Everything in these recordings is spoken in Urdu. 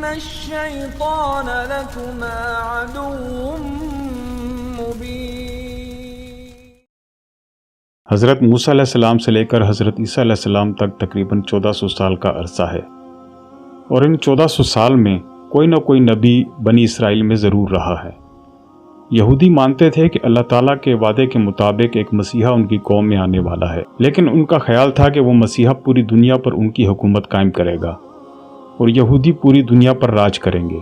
الشیطان لکما عدو مبین۔ حضرت موسیٰ علیہ السلام سے لے کر حضرت عیسیٰ علیہ السلام تک تقریباً 1400 سال کا عرصہ ہے، اور ان 1400 سال میں کوئی نہ کوئی نبی بنی اسرائیل میں ضرور رہا ہے۔ یہودی مانتے تھے کہ اللہ تعالیٰ کے وعدے کے مطابق ایک مسیحا ان کی قوم میں آنے والا ہے، لیکن ان کا خیال تھا کہ وہ مسیحا پوری دنیا پر ان کی حکومت قائم کرے گا اور یہودی پوری دنیا پر راج کریں گے۔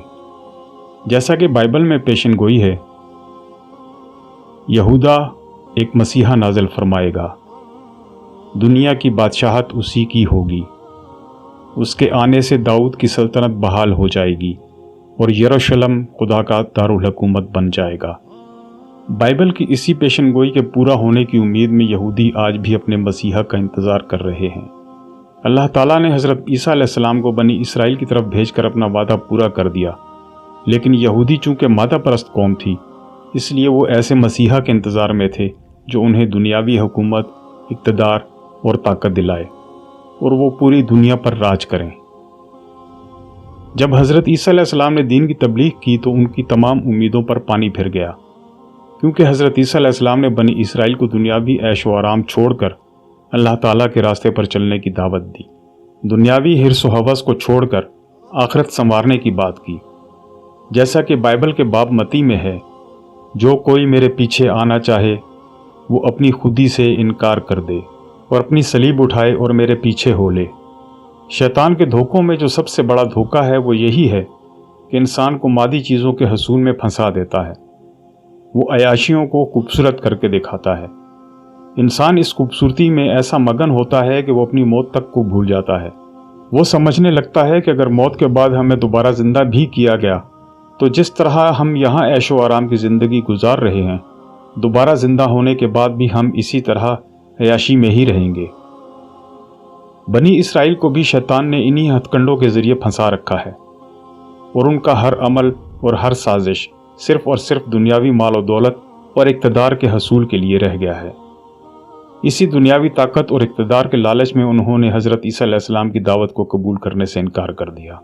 جیسا کہ بائبل میں پیشن گوئی ہے، یہودا ایک مسیحا نازل فرمائے گا، دنیا کی بادشاہت اسی کی ہوگی، اس کے آنے سے داؤد کی سلطنت بحال ہو جائے گی اور یروشلم خدا کا دارالحکومت بن جائے گا۔ بائبل کی اسی پیشن گوئی کے پورا ہونے کی امید میں یہودی آج بھی اپنے مسیحا کا انتظار کر رہے ہیں۔ اللہ تعالیٰ نے حضرت عیسیٰ علیہ السلام کو بنی اسرائیل کی طرف بھیج کر اپنا وعدہ پورا کر دیا، لیکن یہودی چونکہ مادہ پرست قوم تھی، اس لیے وہ ایسے مسیحا کے انتظار میں تھے جو انہیں دنیاوی حکومت، اقتدار اور طاقت دلائے اور وہ پوری دنیا پر راج کریں۔ جب حضرت عیسیٰ علیہ السلام نے دین کی تبلیغ کی تو ان کی تمام امیدوں پر پانی پھر گیا، کیونکہ حضرت عیسیٰ علیہ السلام نے بنی اسرائیل کو دنیاوی عیش و آرام چھوڑ کر اللہ تعالیٰ کے راستے پر چلنے کی دعوت دی، دنیاوی حرص و ہوس کو چھوڑ کر آخرت سنوارنے کی بات کی۔ جیسا کہ بائبل کے باب متی میں ہے، جو کوئی میرے پیچھے آنا چاہے وہ اپنی خودی سے انکار کر دے اور اپنی صلیب اٹھائے اور میرے پیچھے ہو لے۔ شیطان کے دھوکوں میں جو سب سے بڑا دھوکہ ہے وہ یہی ہے کہ انسان کو مادی چیزوں کے حصول میں پھنسا دیتا ہے، وہ عیاشیوں کو خوبصورت کر کے دکھاتا ہے۔ انسان اس خوبصورتی میں ایسا مگن ہوتا ہے کہ وہ اپنی موت تک کو بھول جاتا ہے۔ وہ سمجھنے لگتا ہے کہ اگر موت کے بعد ہمیں دوبارہ زندہ بھی کیا گیا تو جس طرح ہم یہاں عیش و آرام کی زندگی گزار رہے ہیں، دوبارہ زندہ ہونے کے بعد بھی ہم اسی طرح عیاشی میں ہی رہیں گے۔ بنی اسرائیل کو بھی شیطان نے انہی ہتھ کنڈوں کے ذریعے پھنسا رکھا ہے، اور ان کا ہر عمل اور ہر سازش صرف اور صرف دنیاوی مال و دولت اور اقتدار کے حصول کے لیے رہ گیا ہے۔ اسی دنیاوی طاقت اور اقتدار کے لالچ میں انہوں نے حضرت عیسیٰ علیہ السلام کی دعوت کو قبول کرنے سے انکار کر دیا۔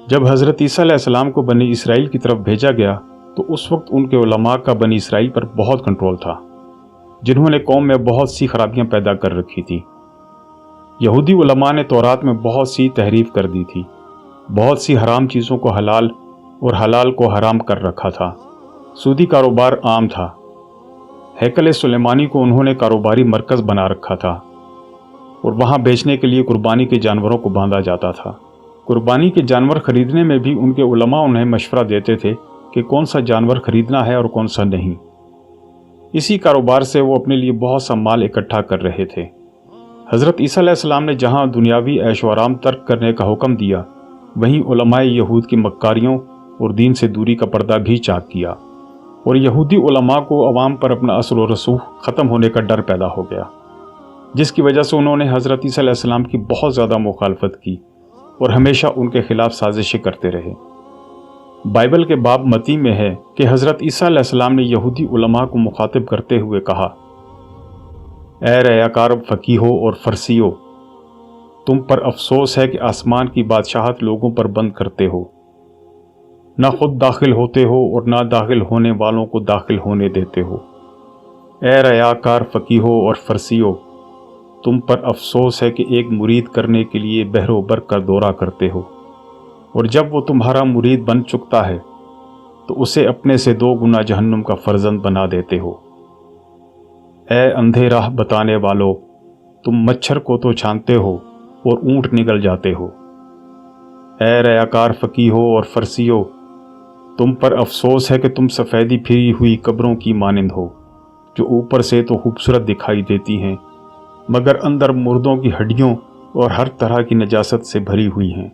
جب حضرت عیسیٰ علیہ السلام کو بنی اسرائیل کی طرف بھیجا گیا تو اس وقت ان کے علماء کا بنی اسرائیل پر بہت کنٹرول تھا، جنہوں نے قوم میں بہت سی خرابیاں پیدا کر رکھی تھی۔ یہودی علماء نے تورات میں بہت سی تحریف کر دی تھی، بہت سی حرام چیزوں کو حلال اور حلال کو حرام کر رکھا تھا، سودی کاروبار عام تھا، ہیکل سلیمانی کو انہوں نے کاروباری مرکز بنا رکھا تھا، اور وہاں بیچنے کے لیے قربانی کے جانوروں کو باندھا جاتا تھا۔ قربانی کے جانور خریدنے میں بھی ان کے علماء انہیں مشورہ دیتے تھے کہ کون سا جانور خریدنا ہے اور کون سا نہیں۔ اسی کاروبار سے وہ اپنے لیے بہت سا مال اکٹھا کر رہے تھے۔ حضرت عیسیٰ علیہ السلام نے جہاں دنیاوی عیش و آرام ترک کرنے کا حکم دیا، وہیں علماء یہود کی مکاریوں اور دین سے دوری کا پردہ بھی چاک کیا، اور یہودی علماء کو عوام پر اپنا اثر و رسوخ ختم ہونے کا ڈر پیدا ہو گیا، جس کی وجہ سے انہوں نے حضرت عیسیٰ علیہ السلام کی بہت زیادہ مخالفت کی اور ہمیشہ ان کے خلاف سازشیں کرتے رہے۔ بائبل کے باب متی میں ہے کہ حضرت عیسیٰ علیہ السلام نے یہودی علماء کو مخاطب کرتے ہوئے کہا، اے ریاکار فقیہو اور فرسیو، تم پر افسوس ہے کہ آسمان کی بادشاہت لوگوں پر بند کرتے ہو، نہ خود داخل ہوتے ہو اور نہ داخل ہونے والوں کو داخل ہونے دیتے ہو۔ اے ریاکار فقیہو اور فرسیو، تم پر افسوس ہے کہ ایک مرید کرنے کے لیے بحر و بر کا دورہ کرتے ہو، اور جب وہ تمہارا مرید بن چکتا ہے تو اسے اپنے سے 2 گنا جہنم کا فرزند بنا دیتے ہو۔ اے اندھے راہ بتانے والو، تم مچھر کو تو چھانتے ہو اور اونٹ نگل جاتے ہو۔ اے ریاکار فقیہو اور فرسیو، تم پر افسوس ہے کہ تم سفیدی پھری ہوئی قبروں کی مانند ہو، جو اوپر سے تو خوبصورت دکھائی دیتی ہیں مگر اندر مردوں کی ہڈیوں اور ہر طرح کی نجاست سے بھری ہوئی ہیں۔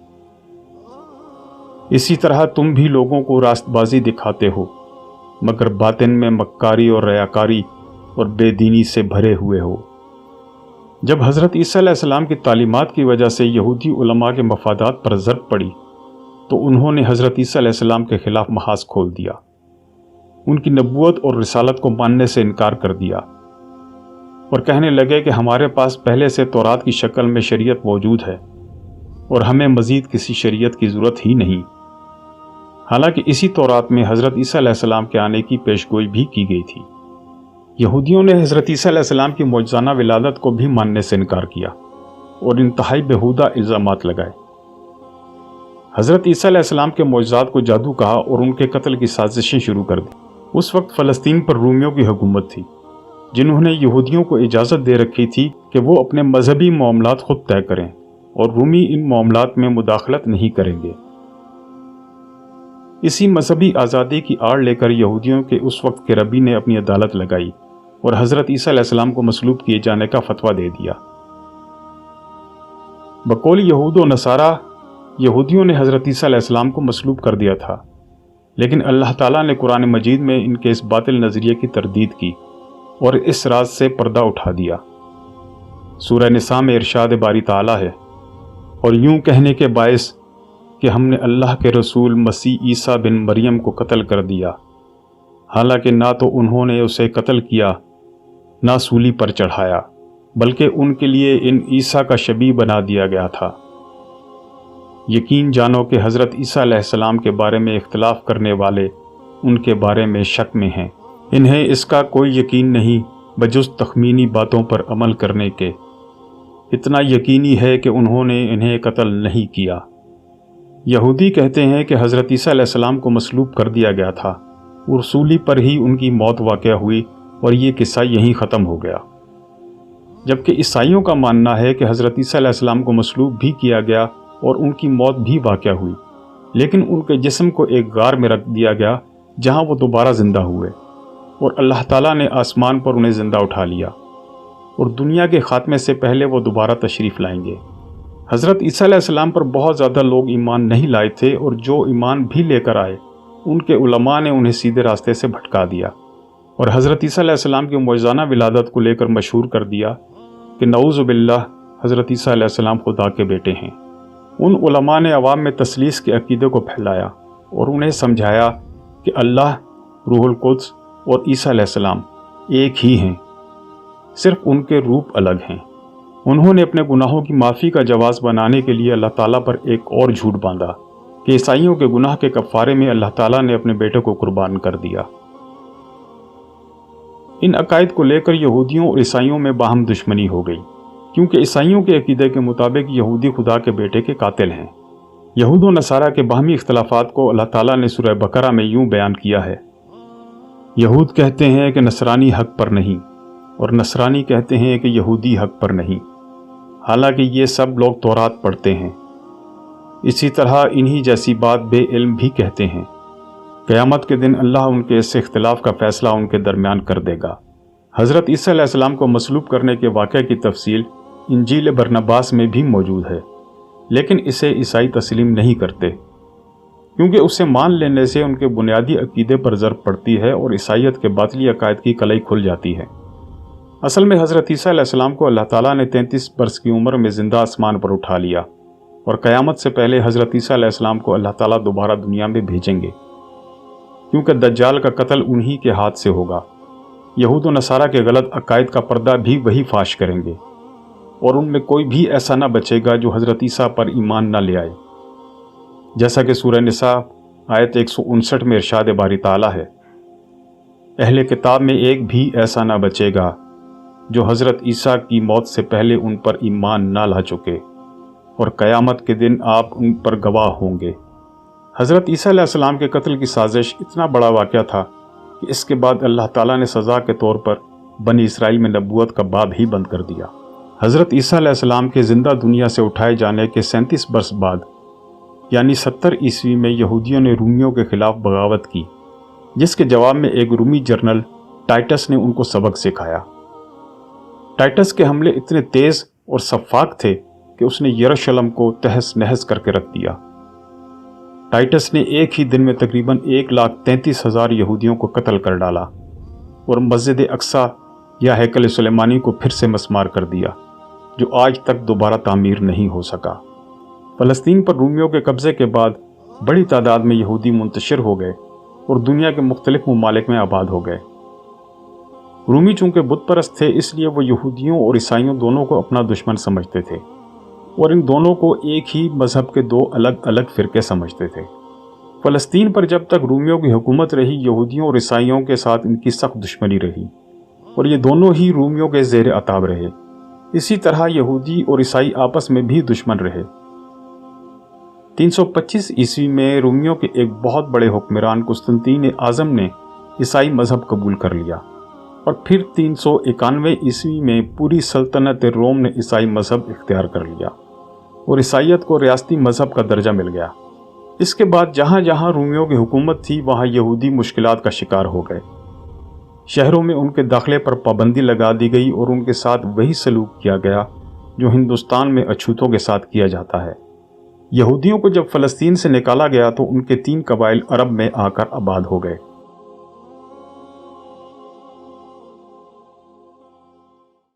اسی طرح تم بھی لوگوں کو راست بازی دکھاتے ہو مگر باطن میں مکاری اور ریاکاری اور بے دینی سے بھرے ہوئے ہو۔ جب حضرت عیسیٰ علیہ السلام کی تعلیمات کی وجہ سے یہودی علماء کے مفادات پر ضرب پڑی تو انہوں نے حضرت عیسیٰ علیہ السلام کے خلاف محاذ کھول دیا، ان کی نبوت اور رسالت کو ماننے سے انکار کر دیا، اور کہنے لگے کہ ہمارے پاس پہلے سے تورات کی شکل میں شریعت موجود ہے اور ہمیں مزید کسی شریعت کی ضرورت ہی نہیں۔ حالانکہ اسی تورات میں حضرت عیسیٰ علیہ السلام کے آنے کی پیشگوئی بھی کی گئی تھی۔ یہودیوں نے حضرت عیسیٰ علیہ السلام کی معجزانہ ولادت کو بھی ماننے سے انکار کیا اور انتہائی بیہودہ الزامات لگائے۔ حضرت عیسیٰ علیہ السلام کے معجزات کو جادو کہا اور ان کے قتل کی سازشیں شروع کر دی۔ اس وقت فلسطین پر رومیوں کی حکومت تھی، جنہوں نے یہودیوں کو اجازت دے رکھی تھی کہ وہ اپنے مذہبی معاملات خود طے کریں اور رومی ان معاملات میں مداخلت نہیں کریں گے۔ اسی مذہبی آزادی کی آڑ لے کر یہودیوں کے اس وقت کے ربی نے اپنی عدالت لگائی اور حضرت عیسیٰ علیہ السلام کو مصلوب کیے جانے کا فتویٰ دے دیا۔ بقول یہود و نصارہ، یہودیوں نے حضرت عیسیٰ علیہ السلام کو مصلوب کر دیا تھا، لیکن اللہ تعالیٰ نے قرآن مجید میں ان کے اس باطل نظریے کی تردید کی اور اس راز سے پردہ اٹھا دیا۔ سورہ نساء میں ارشاد باری تعالیٰ ہے، اور یوں کہنے کے باعث کہ ہم نے اللہ کے رسول مسیح عیسیٰ بن مریم کو قتل کر دیا، حالانکہ نہ تو انہوں نے اسے قتل کیا نہ سولی پر چڑھایا، بلکہ ان کے لیے ان عیسیٰ کا شبیہ بنا دیا گیا تھا۔ یقین جانو کہ حضرت عیسیٰ علیہ السلام کے بارے میں اختلاف کرنے والے ان کے بارے میں شک میں ہیں، انہیں اس کا کوئی یقین نہیں بجز تخمینی باتوں پر عمل کرنے کے۔ اتنا یقینی ہے کہ انہوں نے انہیں قتل نہیں کیا۔ یہودی کہتے ہیں کہ حضرت عیسیٰ علیہ السلام کو مصلوب کر دیا گیا تھا اور سولی پر ہی ان کی موت واقع ہوئی اور یہ قصہ یہیں ختم ہو گیا، جبکہ عیسائیوں کا ماننا ہے کہ حضرت عیسیٰ علیہ السلام کو مصلوب بھی کیا گیا اور ان کی موت بھی واقع ہوئی، لیکن ان کے جسم کو ایک غار میں رکھ دیا گیا جہاں وہ دوبارہ زندہ ہوئے اور اللہ تعالیٰ نے آسمان پر انہیں زندہ اٹھا لیا اور دنیا کے خاتمے سے پہلے وہ دوبارہ تشریف لائیں گے۔ حضرت عیسیٰ علیہ السلام پر بہت زیادہ لوگ ایمان نہیں لائے تھے اور جو ایمان بھی لے کر آئے ان کے علماء نے انہیں سیدھے راستے سے بھٹکا دیا اور حضرت عیسیٰ علیہ السلام کی معجزانہ ولادت کو لے کر مشہور کر دیا کہ نعوذ باللہ حضرت عیسیٰ علیہ السلام خدا کے بیٹے ہیں۔ ان علماء نے عوام میں تثلیث کے عقیدے کو پھیلایا اور انہیں سمجھایا کہ اللہ، روح القدس اور عیسیٰ علیہ السلام ایک ہی ہیں، صرف ان کے روپ الگ ہیں۔ انہوں نے اپنے گناہوں کی معافی کا جواز بنانے کے لیے اللہ تعالیٰ پر ایک اور جھوٹ باندھا کہ عیسائیوں کے گناہ کے کفارے میں اللہ تعالیٰ نے اپنے بیٹے کو قربان کر دیا۔ ان عقائد کو لے کر یہودیوں اور عیسائیوں میں باہم دشمنی ہو گئی، کیونکہ عیسائیوں کے عقیدے کے مطابق یہودی خدا کے بیٹے کے قاتل ہیں۔ یہود و نصارہ کے باہمی اختلافات کو اللہ تعالیٰ نے سورہ بقرہ میں یوں بیان کیا ہے، یہود کہتے ہیں کہ نصرانی حق پر نہیں اور نصرانی کہتے ہیں کہ یہودی حق پر نہیں، حالانکہ یہ سب لوگ تورات پڑھتے ہیں۔ اسی طرح انہی جیسی بات بے علم بھی کہتے ہیں۔ قیامت کے دن اللہ ان کے اس اختلاف کا فیصلہ ان کے درمیان کر دے گا۔ حضرت عیسیٰ علیہ السلام کو مصلوب کرنے کے واقعے کی تفصیل انجیل برنباس میں بھی موجود ہے، لیکن اسے عیسائی تسلیم نہیں کرتے، کیونکہ اسے مان لینے سے ان کے بنیادی عقیدے پر ضرب پڑتی ہے اور عیسائیت کے باطلی عقائد کی کلئی کھل جاتی ہے۔ اصل میں حضرت عیسیٰ علیہ السلام کو اللہ تعالیٰ نے 33 برس کی عمر میں زندہ آسمان پر اٹھا لیا، اور قیامت سے پہلے حضرت عیسیٰ علیہ السلام کو اللہ تعالیٰ دوبارہ دنیا میں بھیجیں گے، کیونکہ دجال کا قتل انہی کے ہاتھ سے ہوگا۔ یہود و نصارہ کے غلط عقائد کا پردہ بھی وہی فاش کریں گے، اور ان میں کوئی بھی ایسا نہ بچے گا جو حضرت عیسیٰ پر ایمان نہ لے آئے، جیسا کہ سورہ نساء آیت 159 میں ارشاد باری تعالیٰ ہے، اہل کتاب میں ایک بھی ایسا نہ بچے گا جو حضرت عیسیٰ کی موت سے پہلے ان پر ایمان نہ لا چکے، اور قیامت کے دن آپ ان پر گواہ ہوں گے۔ حضرت عیسیٰ علیہ السلام کے قتل کی سازش اتنا بڑا واقعہ تھا کہ اس کے بعد اللہ تعالیٰ نے سزا کے طور پر بنی اسرائیل میں نبوت کا باب ہی بند کر دیا۔ حضرت عیسیٰ علیہ السلام کے زندہ دنیا سے اٹھائے جانے کے 37 برس بعد یعنی 70 عیسوی میں یہودیوں نے رومیوں کے خلاف بغاوت کی، جس کے جواب میں ایک رومی جنرل ٹائٹس نے ان کو سبق سکھایا۔ ٹائٹس کے حملے اتنے تیز اور شفاق تھے کہ اس نے یروشلم کو تہس نہس کر کے رکھ دیا۔ ٹائٹس نے ایک ہی دن میں تقریباً 1,33,000 یہودیوں کو قتل کر ڈالا اور مسجد اقصی یا ہیکل سلیمانی کو پھر سے مسمار کر دیا، جو آج تک دوبارہ تعمیر نہیں ہو سکا۔ فلسطین پر رومیوں کے قبضے کے بعد بڑی تعداد میں یہودی منتشر ہو گئے اور دنیا کے مختلف ممالک میں آباد ہو گئے۔ رومی چونکہ بت پرست تھے، اس لیے وہ یہودیوں اور عیسائیوں دونوں کو اپنا دشمن سمجھتے تھے، اور ان دونوں کو ایک ہی مذہب کے دو الگ الگ فرقے سمجھتے تھے۔ فلسطین پر جب تک رومیوں کی حکومت رہی، یہودیوں اور عیسائیوں کے ساتھ ان کی سخت دشمنی رہی اور یہ دونوں ہی رومیوں کے زیر عتاب رہے۔ اسی طرح یہودی اور عیسائی آپس میں بھی دشمن رہے۔ 325 عیسوی میں رومیوں کے ایک بہت بڑے حکمران قسطنطین اعظم نے عیسائی مذہب قبول کر لیا، اور پھر 391 عیسوی میں پوری سلطنت روم نے عیسائی مذہب اختیار کر لیا اور عیسائیت کو ریاستی مذہب کا درجہ مل گیا۔ اس کے بعد جہاں جہاں رومیوں کی حکومت تھی وہاں یہودی مشکلات کا شکار ہو گئے۔ شہروں میں ان کے داخلے پر پابندی لگا دی گئی اور ان کے ساتھ وہی سلوک کیا گیا جو ہندوستان میں اچھوتوں کے ساتھ کیا جاتا ہے۔ یہودیوں کو جب فلسطین سے نکالا گیا تو ان کے 3 قبائل عرب میں آ کر آباد ہو گئے۔